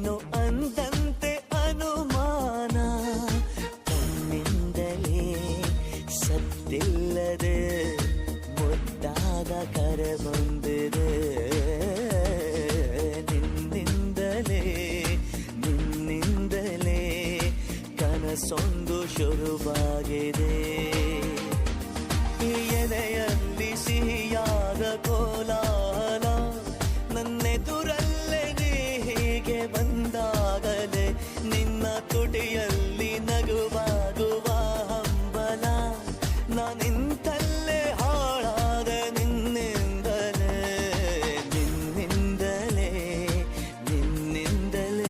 ಏನು ಅಂದಂತೆ ಅನುಮಾನ ಕಣ್ಣಿಂದಲೇ ಸತ್ತಿಲ್ಲದೆ ಮುದ್ದಾದ ಕರೆ ಬಂದಿದೆ ನಿನ್ನಿಂದಲೇ ಕನಸೊಂದು ಶುರುವಾಗಿದೆ ಎದೆಯಲ್ಲಿ ಸಿಹಿಯಾದ ಕೋಲಾಹಲ ನನ್ನೆದುರಲ್ಲೇ ನೀ ಹೀಗೆ ಬಂದ